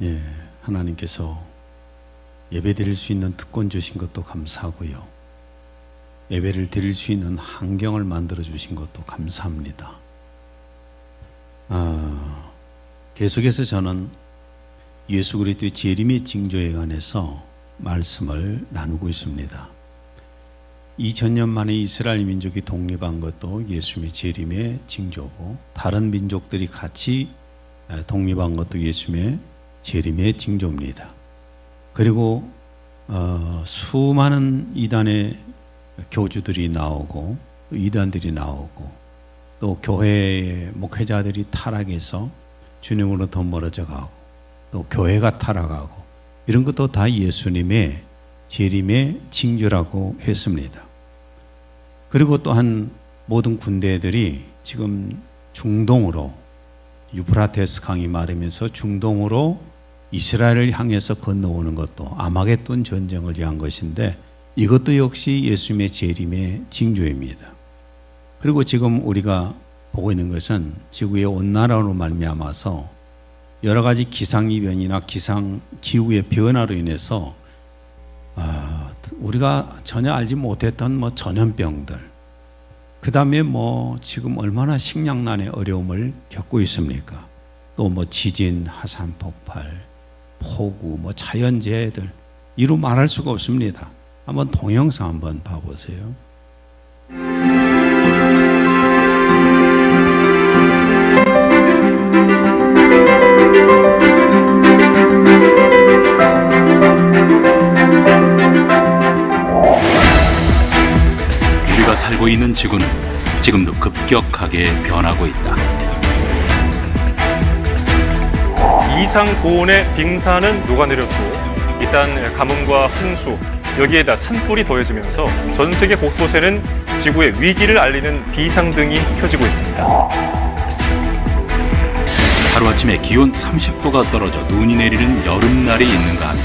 예, 하나님께서 예배 드릴 수 있는 특권 주신 것도 감사하고요. 예배를 드릴 수 있는 환경을 만들어 주신 것도 감사합니다. 계속해서 저는 예수 그리스도의 재림의 징조에 관해서 말씀을 나누고 있습니다. 2000년 만에 이스라엘 민족이 독립한 것도 예수님의 재림의 징조고, 다른 민족들이 같이 독립한 것도 예수님의 재림의 징조입니다. 그리고 수많은 이단의 교주들이 나오고, 이단들이 나오고, 또 교회의 목회자들이 타락해서 주님으로부터 멀어져 가고, 또 교회가 타락하고, 이런 것도 다 예수님의 재림의 징조라고 했습니다. 그리고 또한 모든 군대들이 지금 중동으로, 유프라테스 강이 마르면서 중동으로 이스라엘을 향해서 건너오는 것도 아마겟돈 전쟁을 위한 것인데, 이것도 역시 예수님의 재림의 징조입니다. 그리고 지금 우리가 보고 있는 것은 지구의 온난화로 말미암아서 여러 가지 기상이변이나 기후의 변화로 인해서 우리가 전혀 알지 못했던 전염병들, 그 다음에 지금 얼마나 식량난의 어려움을 겪고 있습니까? 또 지진, 화산 폭발, 폭우, 자연재해들, 이루 말할 수가 없습니다. 한번 동영상 한번 봐보세요. 우리가 살고 있는 지구는 지금도 급격하게 변하고 있다. 이상 고온의 빙산은 녹아내렸고, 이딴 가뭄과 홍수, 여기에다 산불이 더해지면서 전 세계 곳곳에는 지구의 위기를 알리는 비상등이 켜지고 있습니다. 하루아침에 기온 30도가 떨어져 눈이 내리는 여름날이 있는가 하면,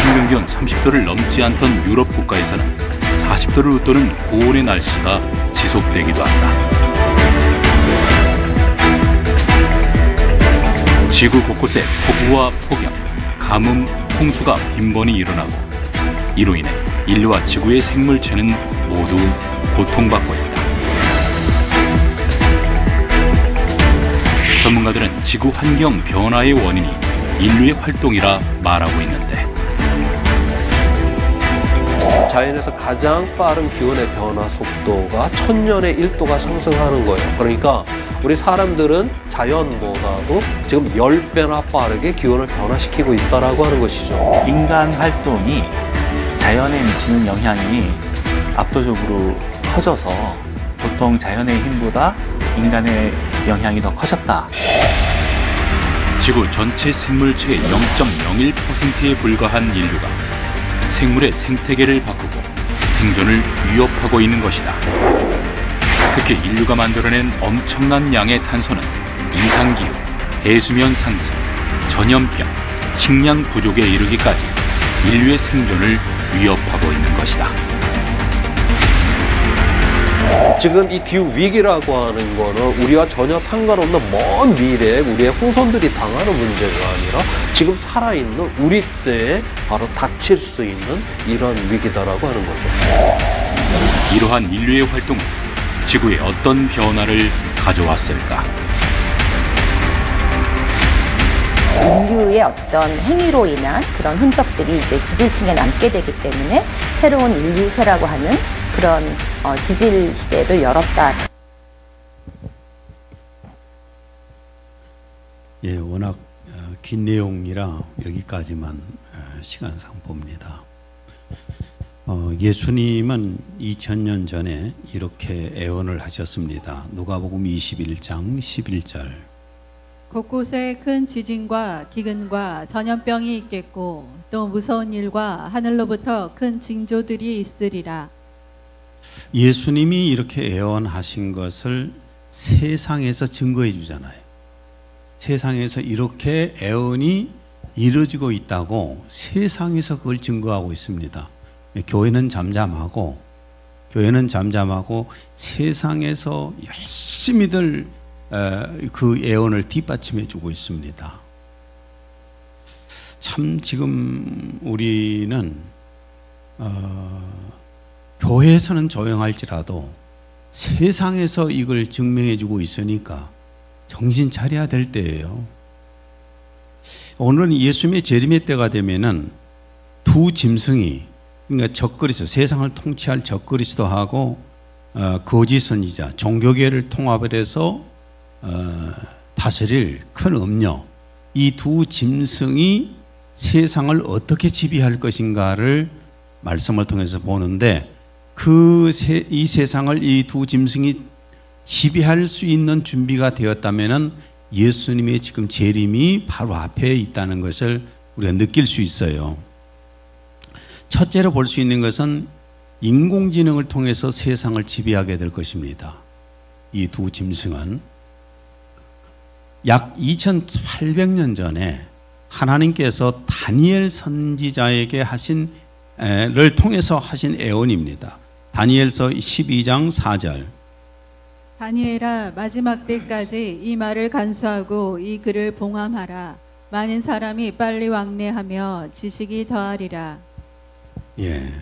평균기온 30도를 넘지 않던 유럽 국가에서는 40도를 웃도는 고온의 날씨가 지속되기도 한다. 지구 곳곳에 폭우와 폭염, 가뭄, 홍수가 빈번히 일어나고, 이로 인해 인류와 지구의 생물체는 모두 고통받고 있다. 전문가들은 지구 환경 변화의 원인이 인류의 활동이라 말하고 있는데, 자연에서 가장 빠른 기온의 변화 속도가 1000년에 1도가 상승하는 거예요. 그러니까 우리 사람들은 자연보다도 지금 10배나 빠르게 기온을 변화시키고 있다라고 하는 것이죠. 인간 활동이 자연에 미치는 영향이 압도적으로 커져서 보통 자연의 힘보다 인간의 영향이 더 커졌다. 지구 전체 생물체의 0.01%에 불과한 인류가 생물의 생태계를 바꾸고 생존을 위협하고 있는 것이다. 특히 인류가 만들어낸 엄청난 양의 탄소는 이상기후, 해수면 상승, 전염병, 식량 부족에 이르기까지 인류의 생존을 위협하고 있는 것이다. 지금 이 기후 위기라고 하는 거는 우리와 전혀 상관없는 먼 미래에 우리의 후손들이 당하는 문제가 아니라 지금 살아있는 우리 때에 바로 닥칠 수 있는 이런 위기다라고 하는 거죠. 이러한 인류의 활동은 지구에 어떤 변화를 가져왔을까? 인류의 어떤 행위로 인한 그런 흔적들이 이제 지질층에 남게 되기 때문에 새로운 인류세라고 하는 그런 지질 시대를 열었다. 예, 워낙 긴 내용이라 여기까지만 시간상 봅니다. 예수님은 2000년 전에 이렇게 애언을 하셨습니다. 누가복음 21장 11절. 곳곳에 큰 지진과 기근과 전염병이 있겠고 또 무서운 일과 하늘로부터 큰 징조들이 있으리라. 예수님이 이렇게 애언하신 것을 세상에서 증거해 주잖아요. 세상에서 이렇게 애언이 이루어지고 있다고 세상에서 그걸 증거하고 있습니다. 교회는 잠잠하고 세상에서 열심히들 그 예언을 뒷받침해 주고 있습니다. 참 지금 우리는 교회에서는 조용할지라도 세상에서 이걸 증명해 주고 있으니까 정신 차려야 될 때예요. 오늘은 예수님의 재림의 때가 되면은 두 짐승이, 그러니까 적그리스도, 세상을 통치할 적그리스도하고 거짓 선지자, 종교계를 통합을 해서 다스릴 큰 음녀, 이 두 짐승이 세상을 어떻게 지배할 것인가를 말씀을 통해서 보는데, 이 세상을 이 두 짐승이 지배할 수 있는 준비가 되었다면은 예수님의 지금 재림이 바로 앞에 있다는 것을 우리가 느낄 수 있어요. 첫째로 볼 수 있는 것은 인공지능을 통해서 세상을 지배하게 될 것입니다. 이 두 짐승은 약 2800년 전에 하나님께서 다니엘 선지자에게 를 통해서 하신 예언입니다. 다니엘서 12장 4절. 다니엘아, 마지막 때까지 이 말을 간수하고 이 글을 봉함하라. 많은 사람이 빨리 왕래하며 지식이 더하리라. 예,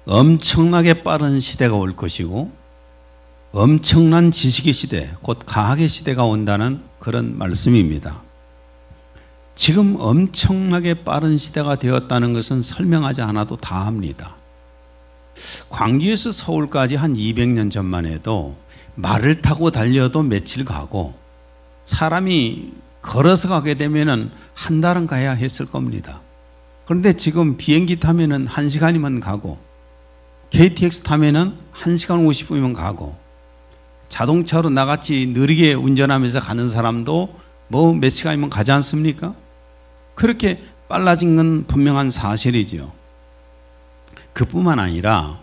엄청나게 빠른 시대가 올 것이고 엄청난 지식의 시대, 곧 과학의 시대가 온다는 그런 말씀입니다. 지금 엄청나게 빠른 시대가 되었다는 것은 설명하지 않아도 다 합니다. 광주에서 서울까지 한 200년 전만 해도 말을 타고 달려도 며칠 가고, 사람이 걸어서 가게 되면은 한 달은 가야 했을 겁니다. 그런데 지금 비행기 타면은 1시간이면 가고, KTX 타면은 1시간 50분이면 가고, 자동차로 나같이 느리게 운전하면서 가는 사람도 뭐 몇 시간이면 가지 않습니까? 그렇게 빨라진 건 분명한 사실이죠. 그뿐만 아니라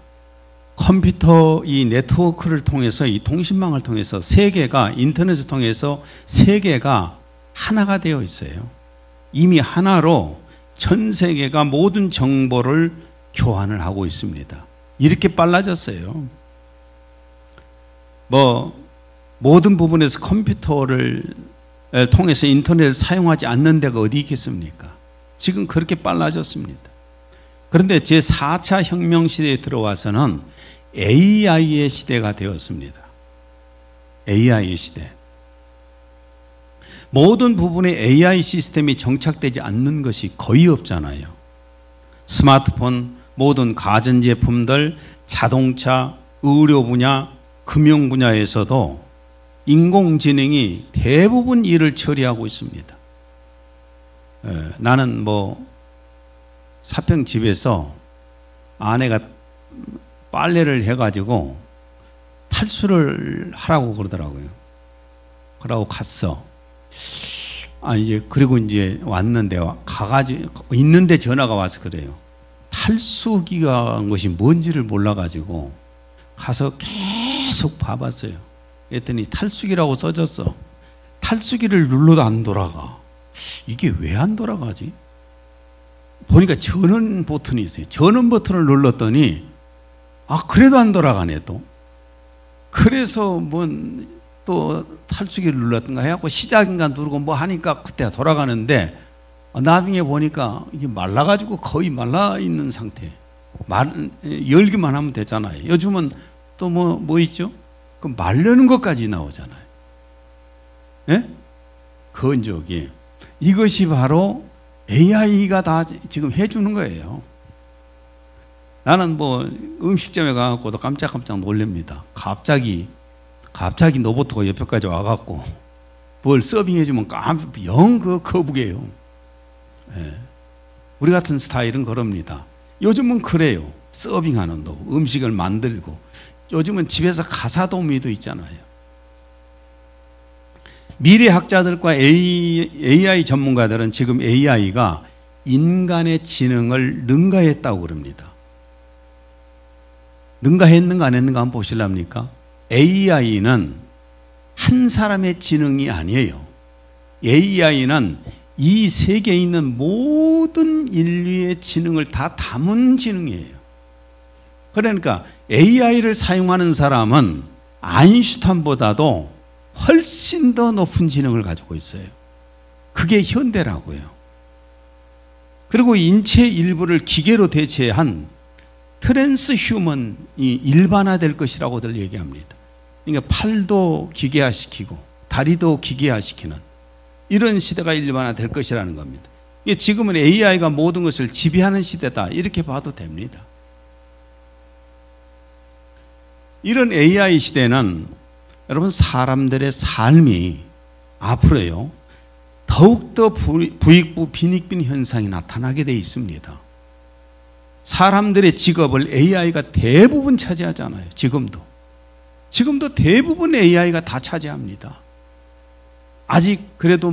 컴퓨터 이 네트워크를 통해서, 이 통신망을 통해서 세계가, 인터넷을 통해서 세계가 하나가 되어 있어요. 이미 하나로 전 세계가 모든 정보를 교환을 하고 있습니다. 이렇게 빨라졌어요. 모든 부분에서 컴퓨터를 통해서 인터넷을 사용하지 않는 데가 어디 있겠습니까? 지금 그렇게 빨라졌습니다. 그런데 제4차 혁명 시대에 들어와서는 AI의 시대가 되었습니다. AI의 시대. 모든 부분에 AI 시스템이 정착되지 않는 것이 거의 없잖아요. 스마트폰, 모든 가전제품들, 자동차, 의료 분야, 금융 분야에서도 인공지능이 대부분 일을 처리하고 있습니다. 나는 사평집에서 아내가 빨래를 해가지고 탈수를 하라고 그러더라고요. 그러고 갔어. 그리고 이제 왔는데, 가가지고, 있는데 전화가 와서 그래요. 탈수기가 한 것이 뭔지를 몰라가지고 가서 계속 봐봤어요. 그랬더니 탈수기라고 써졌어. 탈수기를 눌러도 안 돌아가. 이게 왜 안 돌아가지? 보니까 전원 버튼이 있어요. 전원 버튼을 눌렀더니 그래도 안 돌아가네 또. 그래서 또 탈수기를 눌렀던가 해갖고 시작인가 누르고 하니까 그때 돌아가는데, 나중에 보니까 이게 말라가지고 거의 말라 있는 상태. 열기만 하면 되잖아요. 요즘은 또 뭐 있죠? 그 말르는 것까지 나오잖아요. 예? 건조기. 이것이 바로 AI가 다 지금 해주는 거예요. 나는 음식점에 가갖고도 깜짝깜짝 놀랍니다. 갑자기 로봇가 옆에까지 와갖고 뭘 서빙해주면 영 거북해요. 예. 우리 같은 스타일은 그럽니다. 요즘은 그래요. 서빙하는 도, 음식을 만들고, 요즘은 집에서 가사도우미도 있잖아요. 미래학자들과 AI 전문가들은 지금 AI가 인간의 지능을 능가했다고 그럽니다. 능가했는가 안 했는가 한번 보실랍니까? AI는 한 사람의 지능이 아니에요. AI는 이 세계에 있는 모든 인류의 지능을 다 담은 지능이에요. 그러니까 AI를 사용하는 사람은 아인슈타인보다도 훨씬 더 높은 지능을 가지고 있어요. 그게 현대라고요. 그리고 인체 일부를 기계로 대체한 트랜스 휴먼이 일반화될 것이라고들 얘기합니다. 그러니까 팔도 기계화시키고 다리도 기계화시키는 이런 시대가 일반화될 것이라는 겁니다. 지금은 AI가 모든 것을 지배하는 시대다 이렇게 봐도 됩니다. 이런 AI 시대는 여러분 사람들의 삶이 앞으로요 더욱더 부익부 빈익빈 현상이 나타나게 돼 있습니다. 사람들의 직업을 AI가 대부분 차지하잖아요. 지금도 대부분 AI가 다 차지합니다. 아직 그래도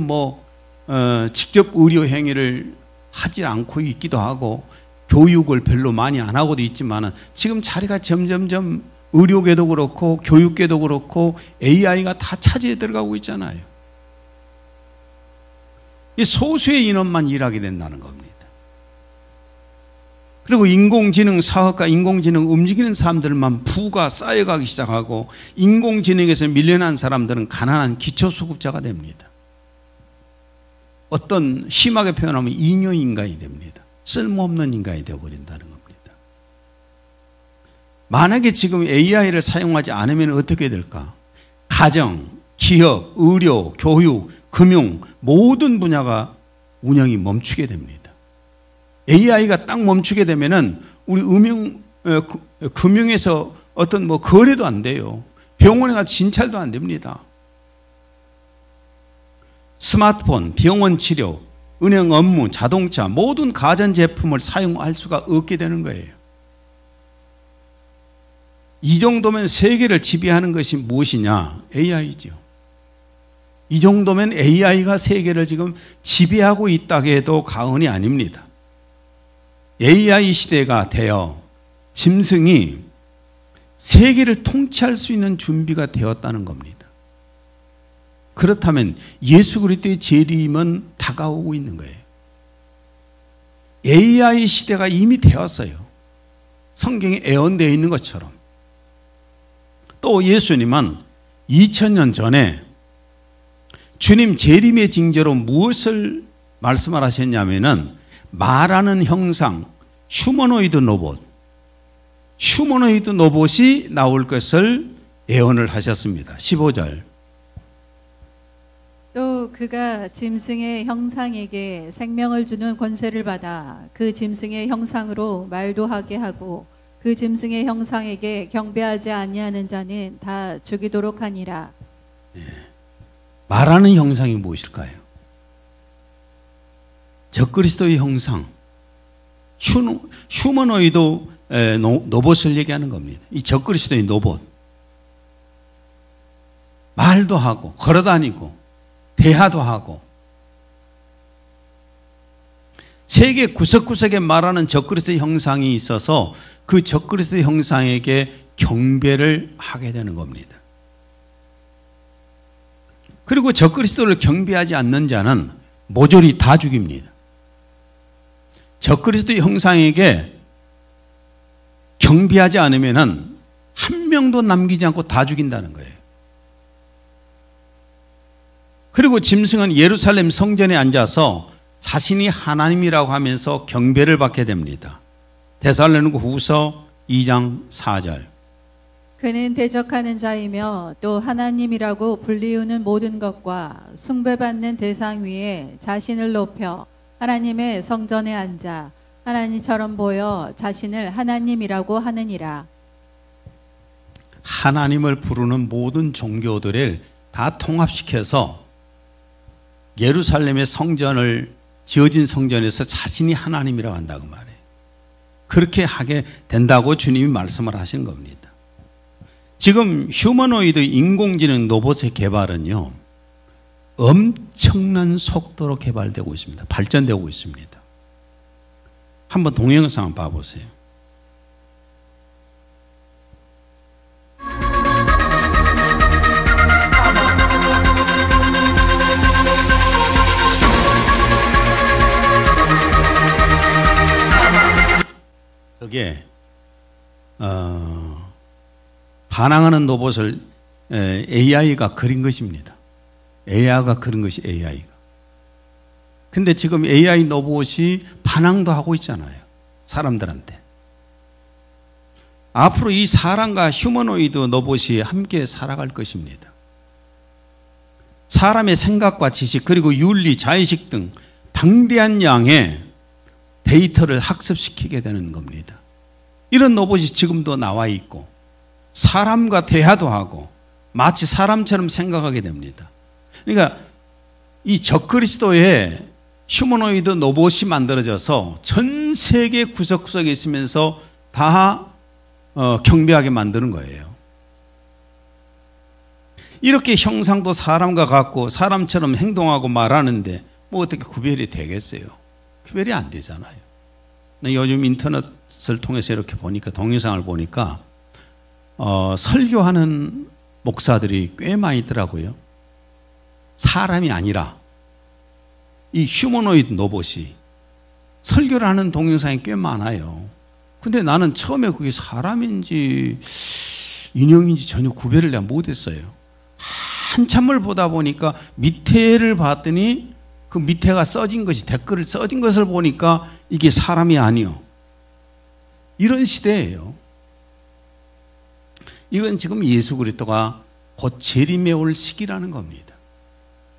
직접 의료 행위를 하지 않고 있기도 하고 교육을 별로 많이 안 하고도 있지만은 지금 자리가 점점점 의료계도 그렇고 교육계도 그렇고 AI가 다 차지해 들어가고 있잖아요. 이 소수의 인원만 일하게 된다는 겁니다. 그리고 인공지능 사업과 인공지능 움직이는 사람들만 부가 쌓여가기 시작하고 인공지능에서 밀려난 사람들은 가난한 기초수급자가 됩니다. 어떤 심하게 표현하면 잉여인간이 됩니다. 쓸모없는 인간이 되어버린다는 겁니다. 만약에 지금 AI를 사용하지 않으면 어떻게 될까? 가정, 기업, 의료, 교육, 금융 모든 분야가 운영이 멈추게 됩니다. AI가 딱 멈추게 되면은 우리 금융에서 어떤 거래도 안 돼요. 병원에 가서 진찰도 안 됩니다. 스마트폰, 병원 치료, 은행 업무, 자동차 모든 가전제품을 사용할 수가 없게 되는 거예요. 이 정도면 세계를 지배하는 것이 무엇이냐? AI죠. 이 정도면 AI가 세계를 지금 지배하고 있다고 해도 과언이 아닙니다. AI 시대가 되어 짐승이 세계를 통치할 수 있는 준비가 되었다는 겁니다. 그렇다면 예수 그리스도의 재림은 다가오고 있는 거예요. AI 시대가 이미 되었어요. 성경에 예언되어 있는 것처럼. 또 예수님은 2000년 전에 주님 재림의 징조로 무엇을 말씀을 하셨냐면은 말하는 형상, 휴머노이드 로봇이 나올 것을 예언을 하셨습니다. 15절. 또 그가 짐승의 형상에게 생명을 주는 권세를 받아 그 짐승의 형상으로 말도 하게 하고 그 짐승의 형상에게 경배하지 아니하는 자는 다 죽이도록 하니라. 네. 말하는 형상이 무엇일까요? 적그리스도의 형상, 휴머노이드 로봇을 얘기하는 겁니다. 이 적그리스도의 로봇. 말도 하고 걸어다니고 대화도 하고 세계 구석구석에 말하는 적그리스도의 형상이 있어서 그 적그리스도의 형상에게 경배를 하게 되는 겁니다. 그리고 적그리스도를 경배하지 않는 자는 모조리 다 죽입니다. 적그리스도의 형상에게 경배하지 않으면 한 명도 남기지 않고 다 죽인다는 거예요. 그리고 짐승은 예루살렘 성전에 앉아서 자신이 하나님이라고 하면서 경배를 받게 됩니다. 데살로니가 후서 2장 4절. 그는 대적하는 자이며 또 하나님이라고 불리우는 모든 것과 숭배받는 대상 위에 자신을 높여 하나님의 성전에 앉아 하나님처럼 보여 자신을 하나님이라고 하느니라. 하나님을 부르는 모든 종교들을 다 통합시켜서 예루살렘의 성전을 지어진 성전에서 자신이 하나님이라고 한다고 말해요. 그렇게 하게 된다고 주님이 말씀을 하신 겁니다. 지금 휴머노이드 인공지능 로봇의 개발은요, 엄청난 속도로 개발되고 있습니다. 발전되고 있습니다. 한번 동영상 한번 봐보세요. 그게 반항하는 로봇을 AI가 그린 것입니다. AI가 그린 것이 AI가. 근데 지금 AI 로봇이 반항도 하고 있잖아요. 사람들한테. 앞으로 이 사람과 휴머노이드 로봇이 함께 살아갈 것입니다. 사람의 생각과 지식 그리고 윤리, 자의식 등 방대한 양의 데이터를 학습시키게 되는 겁니다. 이런 로봇이 지금도 나와 있고 사람과 대화도 하고 마치 사람처럼 생각하게 됩니다. 그러니까 이 적그리스도의 휴머노이드 로봇이 만들어져서 전 세계 구석구석에 있으면서 다 경배하게 만드는 거예요. 이렇게 형상도 사람과 같고 사람처럼 행동하고 말하는데 뭐 어떻게 구별이 되겠어요? 구별이 안 되잖아요. 요즘 인터넷을 통해서 이렇게 보니까 동영상을 보니까 설교하는 목사들이 꽤 많이 있더라고요. 사람이 아니라 이 휴머노이드 로봇이 설교를 하는 동영상이 꽤 많아요. 근데 나는 처음에 그게 사람인지 인형인지 전혀 구별을 내가 못했어요. 한참을 보다 보니까 밑에를 봤더니 그 밑에가 써진 것이 댓글을 써진 것을 보니까 이게 사람이 아니요. 이런 시대예요. 이건 지금 예수 그리스도가 곧 재림에 올 시기라는 겁니다.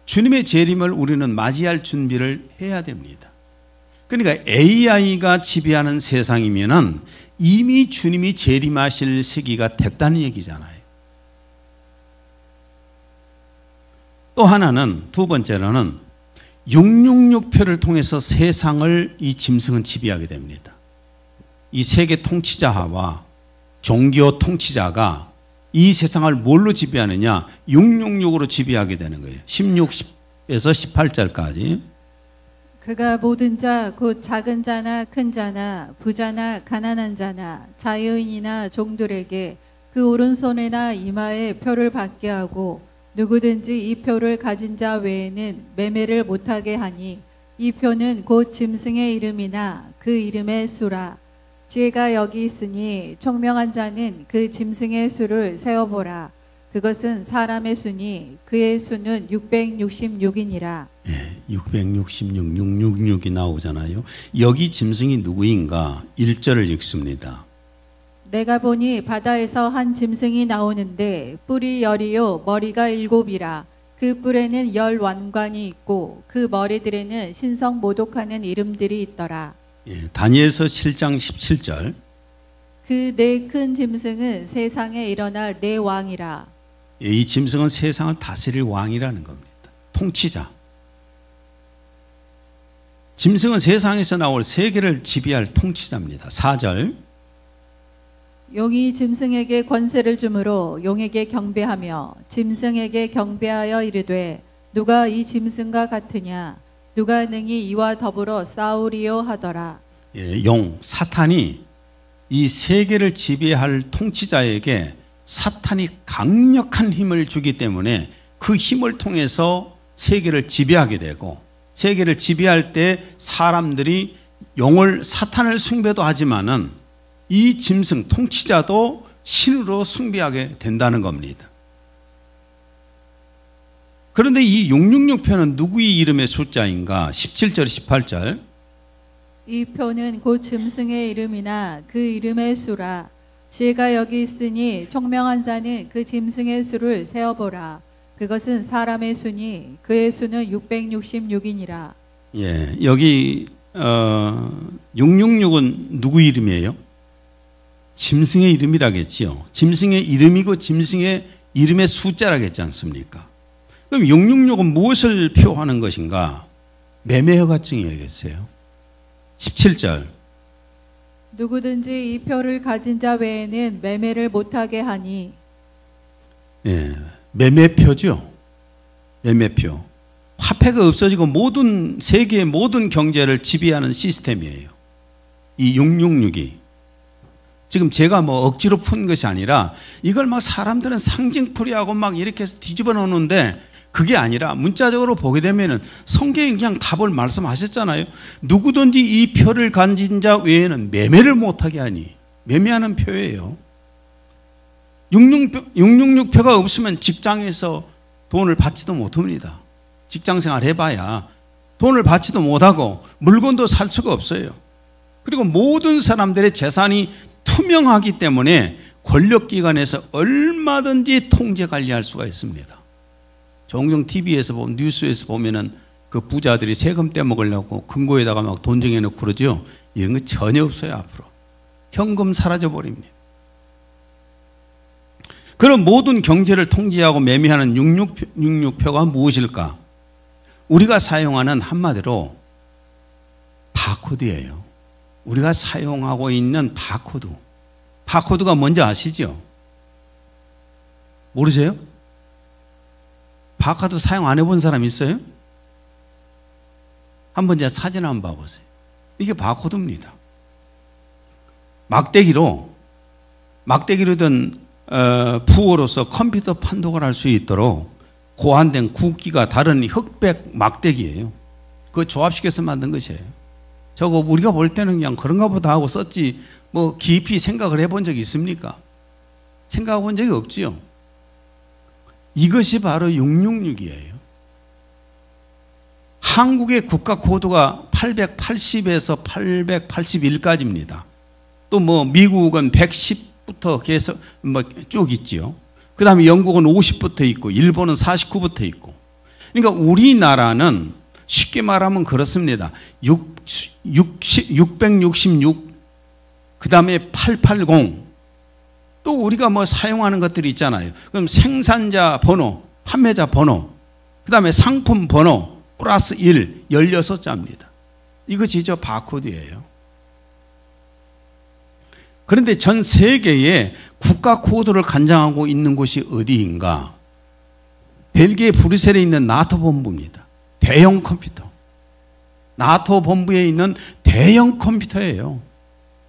주님의 재림을 우리는 맞이할 준비를 해야 됩니다. 그러니까 AI가 지배하는 세상이면은 이미 주님이 재림하실 시기가 됐다는 얘기잖아요. 또 하나는, 두 번째로는 666표를 통해서 세상을 이 짐승은 지배하게 됩니다. 이 세계 통치자와 종교 통치자가 이 세상을 뭘로 지배하느냐? 666으로 지배하게 되는 거예요. 16에서 18절까지. 그가 모든 자, 곧 작은 자나 큰 자나 부자나 가난한 자나 자유인이나 종들에게 그 오른손에나 이마에 표를 받게 하고 누구든지 이 표를 가진 자 외에는 매매를 못하게 하니 이 표는 곧 짐승의 이름이나 그 이름의 수라. 지혜가 여기 있으니 총명한 자는 그 짐승의 수를 세어보라. 그것은 사람의 수니 그의 수는 666이니라. 예, 666, 666이 나오잖아요. 여기 짐승이 누구인가? 1절을 읽습니다. 내가 보니 바다에서 한 짐승이 나오는데 뿔이 10이요 머리가 7이라. 그 뿔에는 10 왕관이 있고 그 머리들에는 신성 모독하는 이름들이 있더라. 예, 다니엘서 7장 17절. 그 네 큰 짐승은 세상에 일어날 네 왕이라. 예, 이 짐승은 세상을 다스릴 왕이라는 겁니다. 통치자. 짐승은 세상에서 나올 세계를 지배할 통치자입니다. 4절. 용이 짐승에게 권세를 주므로 용에게 경배하며 짐승에게 경배하여 이르되 누가 이 짐승과 같으냐 누가 능히 이와 더불어 싸우리요 하더라. 예, 용, 사탄이 이 세계를 지배할 통치자에게 사탄이 강력한 힘을 주기 때문에 그 힘을 통해서 세계를 지배하게 되고 세계를 지배할 때 사람들이 용을 사탄을 숭배도 하지만은 이 짐승 통치자도 신으로 숭배하게 된다는 겁니다. 그런데 이 666표는 누구의 이름의 숫자인가? 17절, 18절. 이 표는 곧 짐승의 이름이나 그 이름의 수라. 지혜가 여기 있으니 총명한 자는 그 짐승의 수를 세어보라. 그것은 사람의 수니 그의 수는 666이니라. 예, 여기 666은 누구 이름이에요? 짐승의 이름이라겠지요. 짐승의 이름이고 짐승의 이름의 숫자라겠지 않습니까? 그럼 666은 무엇을 표하는 것인가? 매매 허가증이겠어요. 17절. 누구든지 이 표를 가진 자 외에는 매매를 못하게 하니. 예, 매매표죠. 매매표. 화폐가 없어지고 모든 세계의 모든 경제를 지배하는 시스템이에요. 이 666이. 지금 제가 뭐 억지로 푼 것이 아니라 이걸 막 사람들은 상징풀이하고 막 이렇게 해서 뒤집어 놓는데 그게 아니라 문자적으로 보게 되면은 성경이 그냥 답을 말씀하셨잖아요. 누구든지 이 표를 가진 자 외에는 매매를 못하게 하니. 매매하는 표예요. 666표가 없으면 직장에서 돈을 받지도 못합니다. 직장생활 해봐야 돈을 받지도 못하고 물건도 살 수가 없어요. 그리고 모든 사람들의 재산이 투명하기 때문에 권력기관에서 얼마든지 통제 관리할 수가 있습니다. 종종 TV에서 보면, 뉴스에서 보면은 그 부자들이 세금 떼먹으려고 금고에다가 막 돈 정해놓고 그러죠. 이런 거 전혀 없어요. 앞으로 현금 사라져버립니다. 그런 모든 경제를 통제하고 매매하는 666표가 무엇일까? 우리가 사용하는 한마디로 바코드예요. 우리가 사용하고 있는 바코드. 바코드가 뭔지 아시죠? 모르세요? 바코드 사용 안 해본 사람 있어요? 한번 제 사진 한번 봐보세요. 이게 바코드입니다. 막대기로든 부호로서 컴퓨터 판독을 할 수 있도록 고안된 굵기가 다른 흑백 막대기예요. 그거 조합시켜서 만든 것이에요. 저거 우리가 볼 때는 그냥 그런가 보다 하고 썼지 뭐 깊이 생각을 해본 적이 있습니까? 생각해 본 적이 없지요. 이것이 바로 666이에요. 한국의 국가 코드가 880에서 881까지입니다. 또 뭐 미국은 110부터 계속 뭐 쭉 있지요. 그 다음에 영국은 50부터 있고 일본은 49부터 있고. 그러니까 우리나라는 쉽게 말하면 그렇습니다. 666, 그 다음에 880, 또 우리가 뭐 사용하는 것들이 있잖아요. 그럼 생산자 번호, 판매자 번호, 그 다음에 상품 번호 플러스 1, 16자입니다. 이것이 저 바코드예요. 그런데 전 세계에 국가 코드를 간장하고 있는 곳이 어디인가? 벨기에 브뤼셀에 있는 나토 본부입니다. 대형 컴퓨터. 나토 본부에 있는 대형 컴퓨터예요.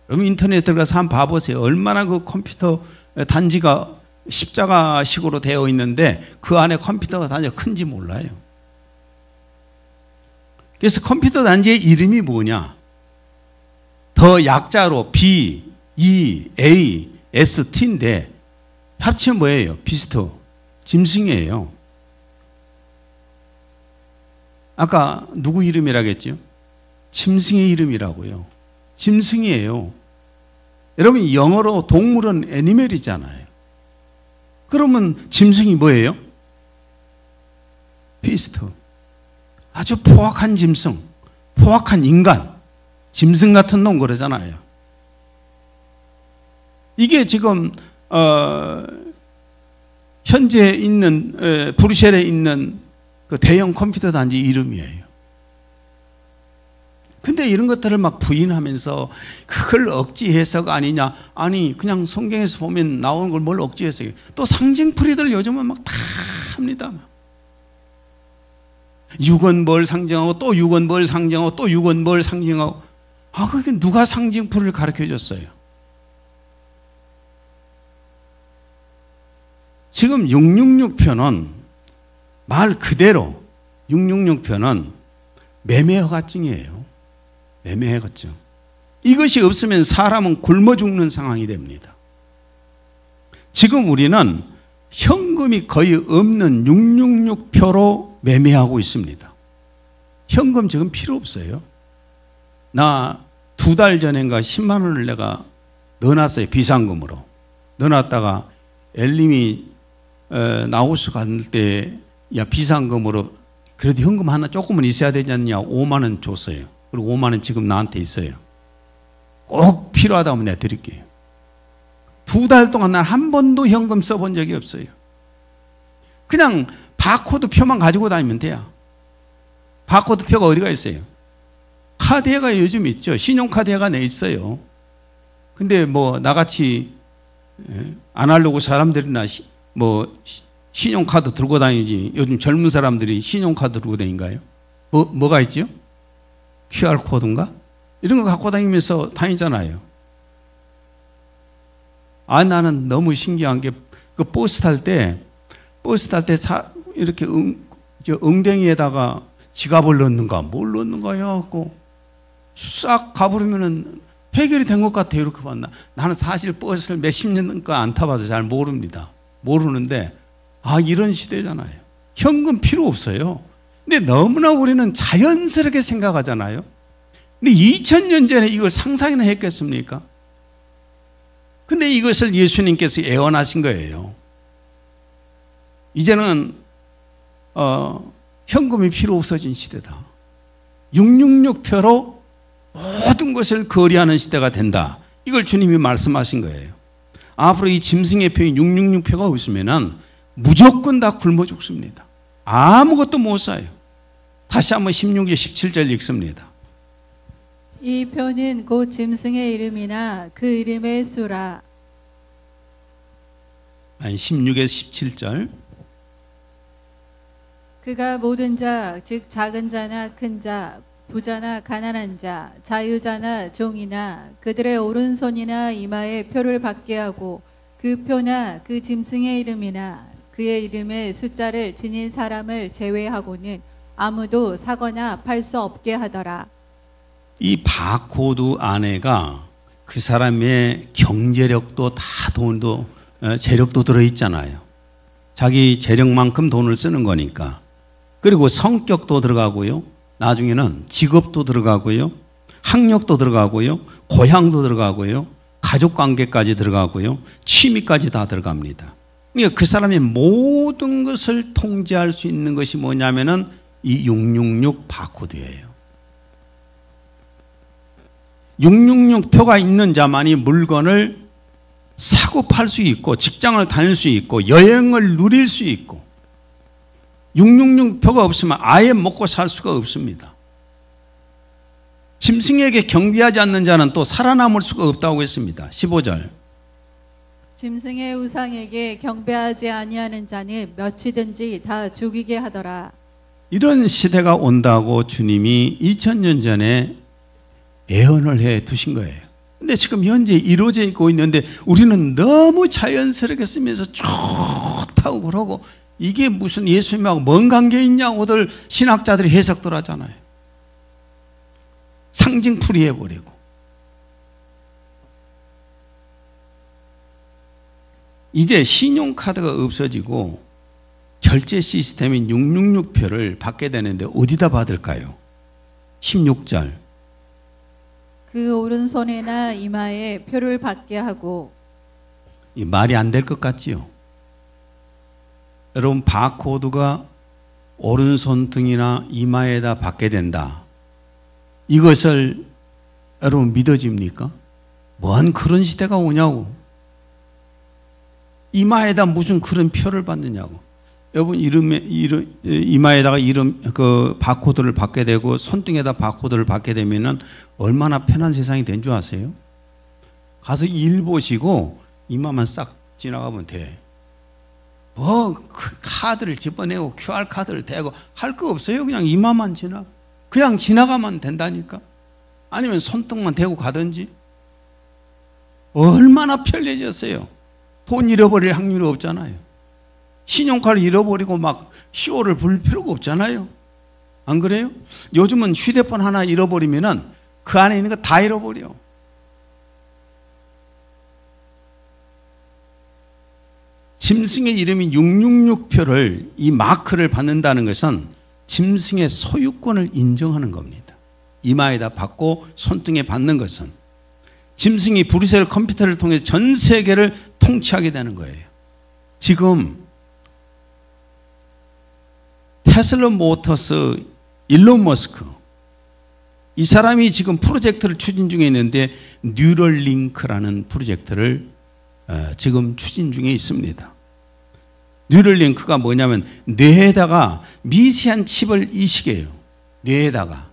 여러분 인터넷에 들어가서 한번 봐보세요. 얼마나 그 컴퓨터 단지가 십자가식으로 되어 있는데 그 안에 컴퓨터 단지가 큰지 몰라요. 그래서 컴퓨터 단지의 이름이 뭐냐? 더 약자로 B, E, A, S, T인데 합치면 뭐예요? 비스트, 짐승이에요. 아까 누구 이름이라고 했죠? 짐승의 이름이라고요. 짐승이에요. 여러분 영어로 동물은 애니멀이잖아요. 그러면 짐승이 뭐예요? 비스트. 아주 포악한 짐승, 포악한 인간, 짐승 같은 놈 그러잖아요. 이게 지금 현재 있는 브뤼셀에 있는 그 대형 컴퓨터 단지 이름이에요. 근데 이런 것들을 막 부인하면서 그걸 억지 해석 아니냐? 아니 그냥 성경에서 보면 나오는 걸 뭘 억지 해석해요? 또 상징풀이들 요즘은 막 다 합니다. 6원 뭘 상징하고 또 6원 뭘 상징하고 또 6원 뭘 상징하고. 아 그게 누가 상징풀이를 가르쳐 줬어요? 지금 666표는 말 그대로 666표는 매매허가증이에요. 매매허가증. 이것이 없으면 사람은 굶어 죽는 상황이 됩니다. 지금 우리는 현금이 거의 없는 666표로 매매하고 있습니다. 현금 지금 필요 없어요. 나 2달 전인가 10만 원을 내가 넣어놨어요. 비상금으로. 넣어놨다가 엘림이 나우스 갈 때 야 비상금으로 그래도 현금 하나 조금은 있어야 되지 않냐 5만 원 줬어요. 그리고 5만 원 지금 나한테 있어요. 꼭 필요하다면 내가 드릴게요. 2달 동안 난 한 번도 현금 써본 적이 없어요. 그냥 바코드 표만 가지고 다니면 돼요. 바코드 표가 어디가 있어요? 카드회가 요즘 있죠. 신용카드회가 내 있어요. 근데 뭐 나같이 아날로그 사람들이나 뭐 신용카드 들고 다니지. 요즘 젊은 사람들이 신용카드 들고 다닌가요? 뭐가 있죠? QR코드인가? 이런 거 갖고 다니면서 다니잖아요. 아 나는 너무 신기한 게 그 버스 탈 때 이렇게 엉덩이에다가 지갑을 넣는가 뭘 넣는가 해갖고 싹 가버리면은 해결이 된 것 같아요. 이렇게 봤나? 나는 사실 버스를 몇십 년간 안 타봐서 잘 모릅니다. 모르는데 이런 시대잖아요. 현금 필요 없어요. 근데 너무나 우리는 자연스럽게 생각하잖아요. 근데 2000년 전에 이걸 상상이나 했겠습니까? 근데 이것을 예수님께서 예언하신 거예요. 이제는 현금이 필요 없어진 시대다. 666표로 모든 것을 거래하는 시대가 된다. 이걸 주님이 말씀하신 거예요. 앞으로 이 짐승의 표인 666표가 없으면 무조건 다 굶어 죽습니다. 아무것도 못 사요. 다시 한번 16절 17절 읽습니다. 이 표는 곧 짐승의 이름이나 그 이름의 수라. 아니 16에서 17절. 그가 모든 자, 즉 작은 자나 큰 자, 부자나 가난한 자, 자유자나 종이나 그들의 오른손이나 이마에 표를 받게 하고 그 표나 그 짐승의 이름이나 그의 이름의 숫자를 지닌 사람을 제외하고는 아무도 사거나 팔 수 없게 하더라. 이 바코드 안에가 그 사람의 경제력도 다 돈도 재력도 들어있잖아요. 자기 재력만큼 돈을 쓰는 거니까. 그리고 성격도 들어가고요. 나중에는 직업도 들어가고요. 학력도 들어가고요. 고향도 들어가고요. 가족관계까지 들어가고요. 취미까지 다 들어갑니다. 그러니까 그 사람의 모든 것을 통제할 수 있는 것이 뭐냐면은 이 666 바코드예요. 666표가 있는 자만이 물건을 사고 팔 수 있고 직장을 다닐 수 있고 여행을 누릴 수 있고 666표가 없으면 아예 먹고 살 수가 없습니다. 짐승에게 경배하지 않는 자는 또 살아남을 수가 없다고 했습니다. 15절. 짐승의 우상에게 경배하지 아니하는 자는 몇이든지 다 죽이게 하더라. 이런 시대가 온다고 주님이 2000년 전에 예언을 해 두신 거예요. 근데 지금 현재 이루어져 있고 있는데 우리는 너무 자연스럽게 쓰면서 좋다고 그러고 이게 무슨 예수님하고 뭔 관계 있냐고들 신학자들이 해석들 하잖아요. 상징풀이 해버리고. 이제 신용카드가 없어지고 결제 시스템인 666표를 받게 되는데 어디다 받을까요? 16절. 그 오른손이나 이마에 표를 받게 하고. 이 말이 안 될 것 같지요? 여러분 바코드가 오른손 등이나 이마에다 받게 된다. 이것을 여러분 믿어집니까? 뭔 그런 시대가 오냐고. 이마에다 무슨 그런 표를 받느냐고. 여러분 이마에다가 이름 그 바코드를 받게 되고 손등에다 바코드를 받게 되면은 얼마나 편한 세상이 된 줄 아세요? 가서 일 보시고 이마만 싹 지나가면 돼. 뭐 그 카드를 집어내고 QR 카드를 대고 할 거 없어요. 그냥 이마만 그냥 지나가면 된다니까. 아니면 손등만 대고 가든지. 얼마나 편리해졌어요. 돈 잃어버릴 확률이 없잖아요. 신용카드 잃어버리고 막 쇼를 부를 필요가 없잖아요. 안 그래요? 요즘은 휴대폰 하나 잃어버리면은 그 안에 있는 거 다 잃어버려. 짐승의 이름이 666표를 이 마크를 받는다는 것은 짐승의 소유권을 인정하는 겁니다. 이마에다 받고 손등에 받는 것은 짐승이 브뤼셀 컴퓨터를 통해 전 세계를 통치하게 되는 거예요. 지금 테슬라 모터스 일론 머스크 이 사람이 지금 프로젝트를 추진 중에 있는데 뉴럴링크라는 프로젝트를 지금 추진 중에 있습니다. 뉴럴링크가 뭐냐면 뇌에다가 미세한 칩을 이식해요. 뇌에다가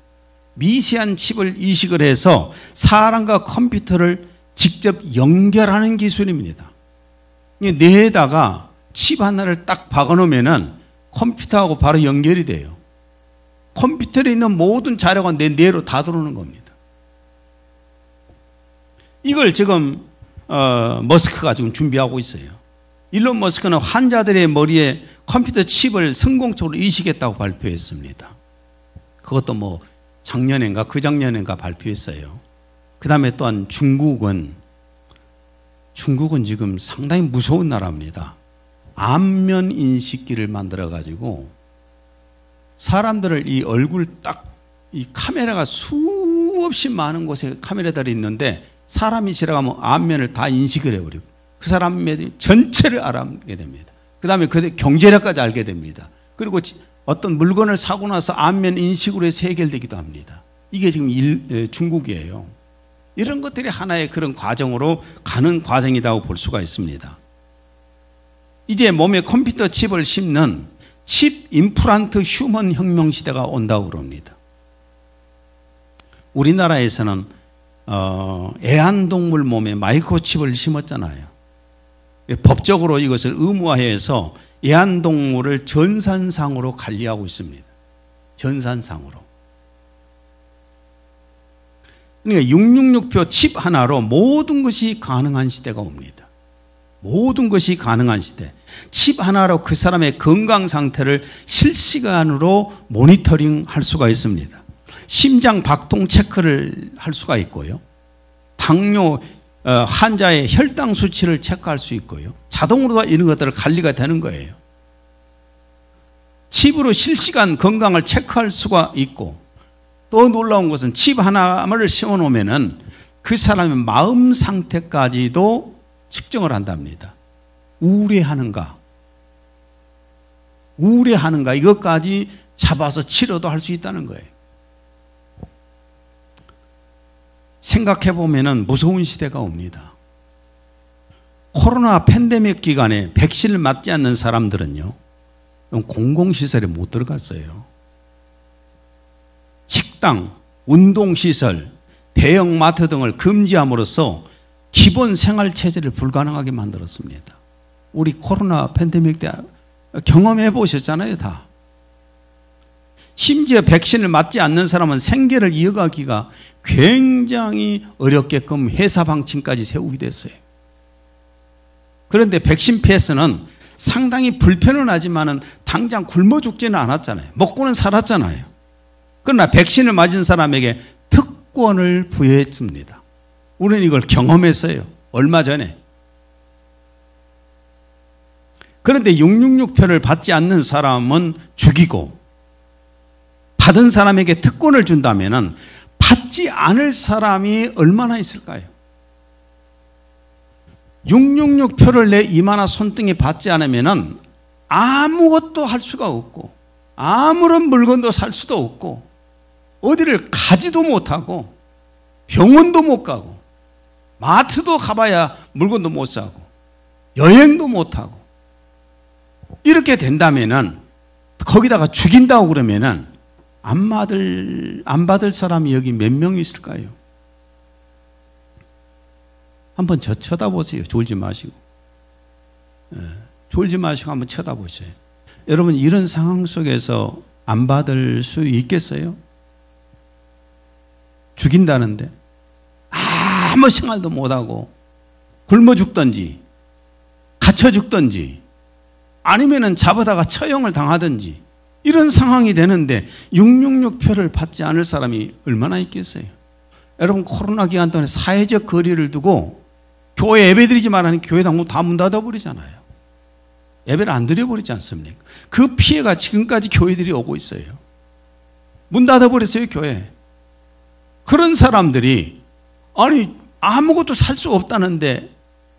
미세한 칩을 이식을 해서 사람과 컴퓨터를 직접 연결하는 기술입니다. 뇌에다가 칩 하나를 딱 박아놓으면은 컴퓨터하고 바로 연결이 돼요. 컴퓨터에 있는 모든 자료가 내 뇌로 다 들어오는 겁니다. 이걸 지금 머스크가 지금 준비하고 있어요. 일론 머스크는 환자들의 머리에 컴퓨터 칩을 성공적으로 이식했다고 발표했습니다. 그것도 뭐 작년인가 그작년인가 발표했어요. 그 다음에 또한 중국은 지금 상당히 무서운 나라입니다. 안면 인식기를 만들어 가지고 사람들을 이 얼굴 딱 이 카메라가 수없이 많은 곳에 카메라들이 있는데 사람이 지나가면 안면을 다 인식을 해버리고 그 사람의 전체를 알아보게 됩니다. 그 다음에 그 경제력까지 알게 됩니다. 그리고 어떤 물건을 사고 나서 안면 인식으로 해서 해결되기도 합니다. 이게 지금 중국이에요. 이런 것들이 하나의 그런 과정으로 가는 과정이라고 볼 수가 있습니다. 이제 몸에 컴퓨터 칩을 심는 칩 임플란트 휴먼 혁명 시대가 온다고 그럽니다. 우리나라에서는 애완동물 몸에 마이크로칩을 심었잖아요. 법적으로 이것을 의무화해서 애완동물을 전산상으로 관리하고 있습니다. 전산상으로. 그러니까 666표 칩 하나로 모든 것이 가능한 시대가 옵니다. 모든 것이 가능한 시대. 칩 하나로 그 사람의 건강 상태를 실시간으로 모니터링 할 수가 있습니다. 심장 박동 체크를 할 수가 있고요. 당뇨 환자의 혈당 수치를 체크할 수 있고요. 자동으로 이런 것들을 관리가 되는 거예요. 칩으로 실시간 건강을 체크할 수가 있고 또 놀라운 것은 칩 하나를 심어놓으면 그 사람의 마음 상태까지도 측정을 한답니다. 우울해하는가 이것까지 잡아서 치료도 할 수 있다는 거예요. 생각해 보면 무서운 시대가 옵니다. 코로나 팬데믹 기간에 백신을 맞지 않는 사람들은요, 공공시설에 못 들어갔어요. 식당, 운동시설, 대형마트 등을 금지함으로써 기본 생활체제를 불가능하게 만들었습니다. 우리 코로나 팬데믹 때 경험해 보셨잖아요, 다. 심지어 백신을 맞지 않는 사람은 생계를 이어가기가 굉장히 어렵게끔 회사 방침까지 세우게 됐어요. 그런데 백신 패스는 상당히 불편은 하지만은 당장 굶어 죽지는 않았잖아요. 먹고는 살았잖아요. 그러나 백신을 맞은 사람에게 특권을 부여했습니다. 우리는 이걸 경험했어요. 얼마 전에. 그런데 666표를 받지 않는 사람은 죽이고 받은 사람에게 특권을 준다면은 받지 않을 사람이 얼마나 있을까요? 666표를 내 이마나 손등에 받지 않으면은 아무것도 할 수가 없고 아무런 물건도 살 수도 없고 어디를 가지도 못하고 병원도 못 가고 마트도 가봐야 물건도 못 사고 여행도 못 하고 이렇게 된다면은 거기다가 죽인다고 그러면은 안 받을 사람이 여기 몇 명 있을까요? 한번 저 쳐다보세요. 졸지 마시고. 졸지 마시고 한번 쳐다보세요. 여러분 이런 상황 속에서 안 받을 수 있겠어요? 죽인다는데 아무 생활도 못하고 굶어 죽든지 갇혀 죽든지 아니면은 잡아다가 처형을 당하든지 이런 상황이 되는데 666표를 받지 않을 사람이 얼마나 있겠어요? 여러분 코로나 기간 동안에 사회적 거리를 두고 교회 예배드리지 말라니 교회 다 문 닫아버리잖아요. 예배를 안 드려버리지 않습니까? 그 피해가 지금까지 교회들이 오고 있어요. 문 닫아버렸어요, 교회. 그런 사람들이 아니 아무것도 살 수 없다는데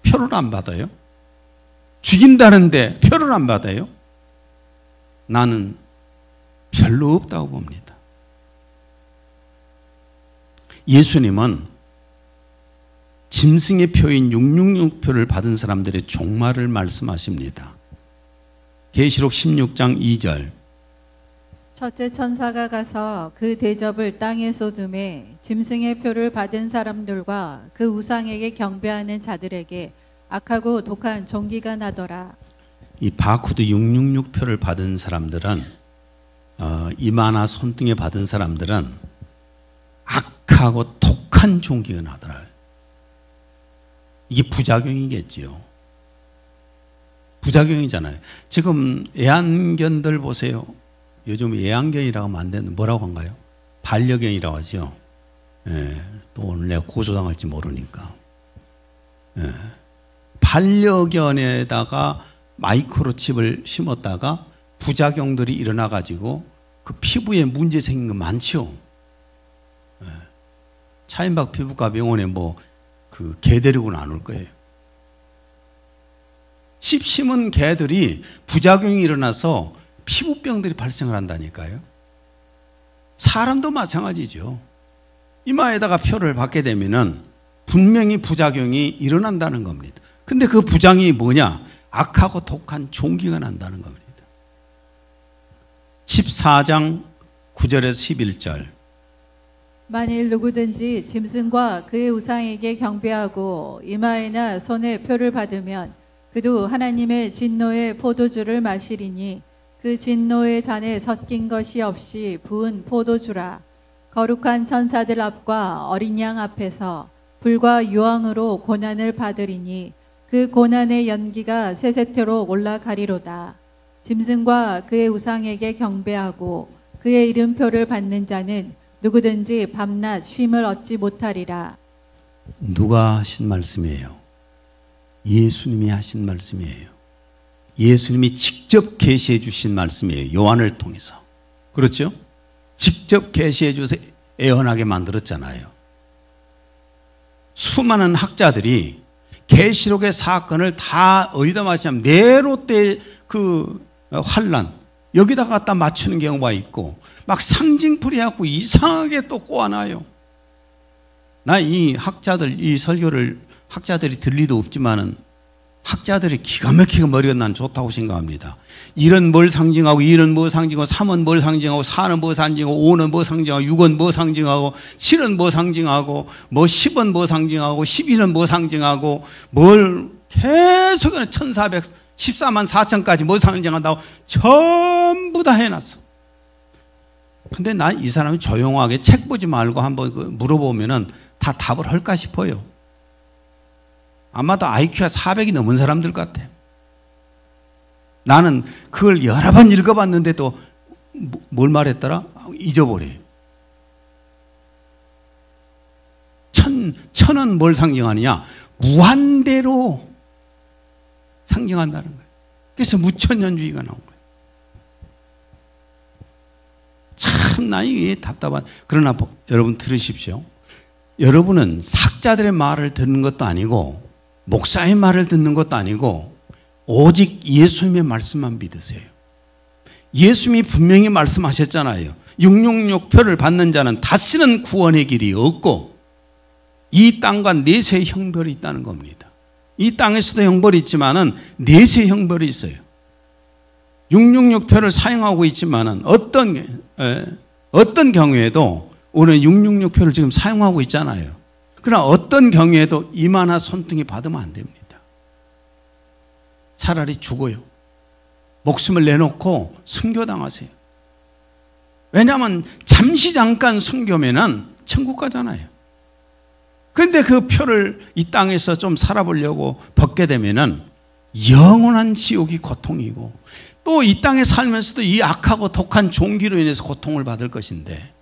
표를 안 받아요? 죽인다는데 표를 안 받아요? 나는 별로 없다고 봅니다. 예수님은 짐승의 표인 666표를 받은 사람들의 종말을 말씀하십니다. 계시록 16장 2절 첫째 천사가 가서 그 대접을 땅에 쏟음에 짐승의 표를 받은 사람들과 그 우상에게 경배하는 자들에게 악하고 독한 종기가 나더라. 이 바코드 666표를 받은 사람들은 이마나 손등에 받은 사람들은 악하고 독한 종기가 나더라. 이게 부작용이겠지요. 부작용이잖아요. 지금 애완견들 보세요. 요즘 애완견이라고 하면 안 되는 뭐라고 한가요? 반려견이라고 하죠. 예, 또 오늘 내가 고소당할지 모르니까. 예. 반려견에다가 마이크로칩을 심었다가 부작용들이 일어나가지고 그 피부에 문제 생긴 거 많죠. 예. 차인박 피부과 병원에 뭐 그 개 데리고는 안 올 거예요. 칩 심은 개들이 부작용이 일어나서 피부병들이 발생을 한다니까요. 사람도 마찬가지죠. 이마에다가 표를 받게 되면은 분명히 부작용이 일어난다는 겁니다. 근데 그 부작용이 뭐냐? 악하고 독한 종기가 난다는 겁니다. 14장 9절에서 11절. 만일 누구든지 짐승과 그의 우상에게 경배하고 이마에나 손에 표를 받으면 그도 하나님의 진노의 포도주를 마시리니 그 진노의 잔에 섞인 것이 없이 부은 포도주라. 거룩한 천사들 앞과 어린 양 앞에서 불과 유황으로 고난을 받으리니 그 고난의 연기가 세세토록 올라가리로다. 짐승과 그의 우상에게 경배하고 그의 이름표를 받는 자는 누구든지 밤낮 쉼을 얻지 못하리라. 누가 하신 말씀이에요? 예수님이 하신 말씀이에요. 예수님이 직접 계시해 주신 말씀이에요. 요한을 통해서. 그렇죠? 직접 계시해 줘서 애언하게 만들었잖아요. 수많은 학자들이 계시록의 사건을 다 어디다 맞추냐면 네로 때 그 환란 여기다 갖다 맞추는 경우가 있고 막 상징풀이하고 이상하게 또 꼬아놔요. 나 이 학자들 이 설교를 학자들이 들을 리도 없지만은 학자들이 기가 막히게 머리가 난 좋다고 생각합니다. 1은 뭘 상징하고 2는 뭐 상징하고 3은 뭘 상징하고 4는 뭐 상징하고 5는 뭐 상징하고 6은 뭐 상징하고 7은 뭐 상징하고 뭐 10은 뭐 상징하고 11은 뭐 상징하고 뭘 계속 1414만 4천까지 뭐 상징한다고 전부 다 해놨어. 근데 나 이 사람이 조용하게 책 보지 말고 한번 물어보면은 다 답을 할까 싶어요. 아마도 IQ가 400이 넘은 사람들 같아. 나는 그걸 여러 번 읽어봤는데도 뭘 말했더라? 잊어버려요. 천은 뭘 상징하느냐? 무한대로 상징한다는 거예요. 그래서 무천년주의가 나온 거예요. 참 나 이게 답답한. 그러나 여러분 들으십시오. 여러분은 학자들의 말을 듣는 것도 아니고 목사의 말을 듣는 것도 아니고 오직 예수님의 말씀만 믿으세요. 예수님이 분명히 말씀하셨잖아요. 666표를 받는 자는 다시는 구원의 길이 없고 이 땅과 내세의 형벌이 있다는 겁니다. 이 땅에서도 형벌이 있지만은 내세의 형벌이 있어요. 666표를 사용하고 있지만은 어떤 경우에도 우리는 666표를 지금 사용하고 있잖아요. 그러나 어떤 경우에도 이마나 손등이 받으면 안 됩니다. 차라리 죽어요. 목숨을 내놓고 순교당하세요. 왜냐하면 잠시 잠깐 순교면은 천국 가잖아요. 그런데 그 표를 이 땅에서 좀 살아보려고 벗게 되면은 영원한 지옥이 고통이고 또 이 땅에 살면서도 이 악하고 독한 종기로 인해서 고통을 받을 것인데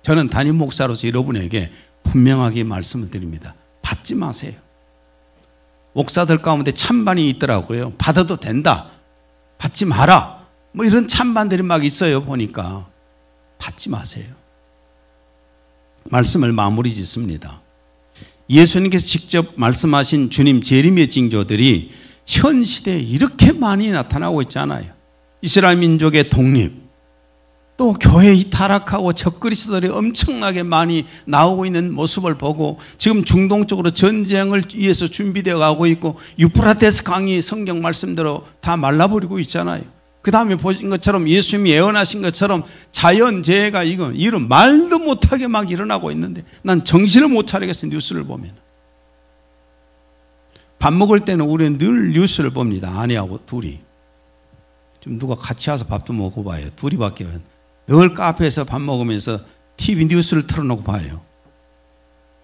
저는 담임 목사로서 여러분에게 분명하게 말씀을 드립니다. 받지 마세요. 목사들 가운데 찬반이 있더라고요. 받아도 된다. 받지 마라. 뭐 이런 찬반들이 막 있어요. 보니까. 받지 마세요. 말씀을 마무리 짓습니다. 예수님께서 직접 말씀하신 주님 재림의 징조들이 현 시대에 이렇게 많이 나타나고 있잖아요. 이스라엘 민족의 독립, 또 교회의 타락하고 적그리스도들이 엄청나게 많이 나오고 있는 모습을 보고 지금 중동 쪽으로 전쟁을 위해서 준비되어 가고 있고 유프라테스 강이 성경 말씀대로 다 말라버리고 있잖아요. 그 다음에 보신 것처럼 예수님이 예언하신 것처럼 자연재해가 이런 말도 못하게 막 일어나고 있는데 난 정신을 못 차리겠어요. 뉴스를 보면. 밥 먹을 때는 우리는 늘 뉴스를 봅니다. 아내하고 둘이. 좀 누가 같이 와서 밥 좀 먹어봐요. 둘이밖에. 늘 카페에서 밥 먹으면서 TV 뉴스를 틀어놓고 봐요.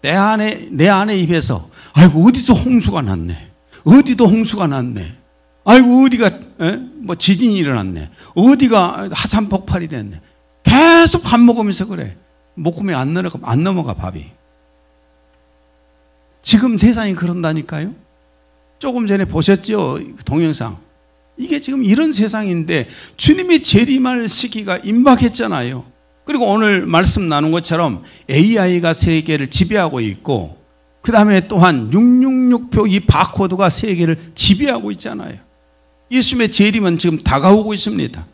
내 아내 입에서 아이고 어디서 홍수가 났네. 어디도 홍수가 났네. 아이고 어디가 뭐 지진이 일어났네. 어디가 화산 폭발이 됐네. 계속 밥 먹으면서 그래. 목구멍에 안 넘어가 밥이. 지금 세상이 그런다니까요. 조금 전에 보셨죠? 동영상. 이게 지금 이런 세상인데 주님이 재림할 시기가 임박했잖아요. 그리고 오늘 말씀 나눈 것처럼 AI가 세계를 지배하고 있고 그 다음에 또한 666표 이 바코드가 세계를 지배하고 있잖아요. 예수님의 재림은 지금 다가오고 있습니다.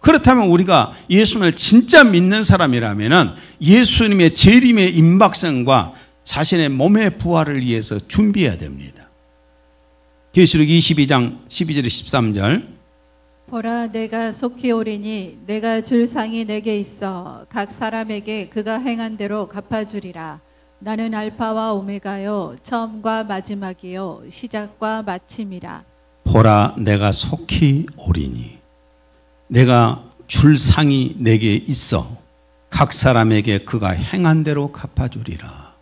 그렇다면 우리가 예수님을 진짜 믿는 사람이라면 예수님의 재림의 임박성과 자신의 몸의 부활을 위해서 준비해야 됩니다. 계시록 22장 12절 13절 보라 내가 속히 오리니 내가 줄 상이 내게 있어 각 사람에게 그가 행한 대로 갚아주리라. 나는 알파와 오메가요 처음과 마지막이요 시작과 마침이라. 보라 내가 속히 오리니 내가 줄 상이 내게 있어 각 사람에게 그가 행한 대로 갚아주리라.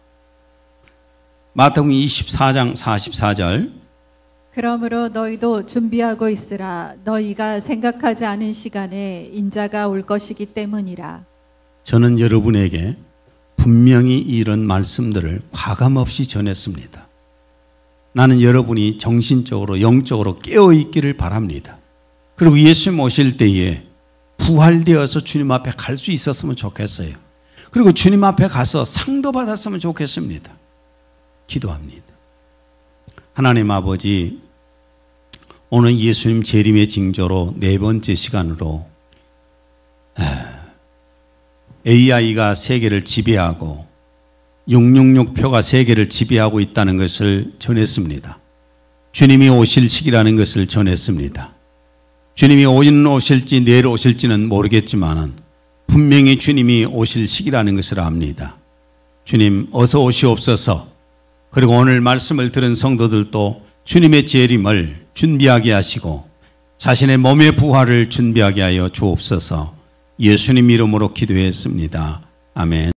마태복음 24장 44절 그러므로 너희도 준비하고 있으라. 너희가 생각하지 않은 시간에 인자가 올 것이기 때문이라. 저는 여러분에게 분명히 이런 말씀들을 과감없이 전했습니다. 나는 여러분이 정신적으로 영적으로 깨어있기를 바랍니다. 그리고 예수님 오실 때에 부활되어서 주님 앞에 갈 수 있었으면 좋겠어요. 그리고 주님 앞에 가서 상도 받았으면 좋겠습니다. 기도합니다. 하나님 아버지, 오늘 예수님 재림의 징조로 네 번째 시간으로 AI가 세계를 지배하고 666표가 세계를 지배하고 있다는 것을 전했습니다. 주님이 오실 시기라는 것을 전했습니다. 주님이 오늘 오실지 내일 오실지는 모르겠지만 분명히 주님이 오실 시기라는 것을 압니다. 주님 어서 오시옵소서. 그리고 오늘 말씀을 들은 성도들도 주님의 재림을 준비하게 하시고 자신의 몸의 부활을 준비하게 하여 주옵소서. 예수님 이름으로 기도했습니다. 아멘.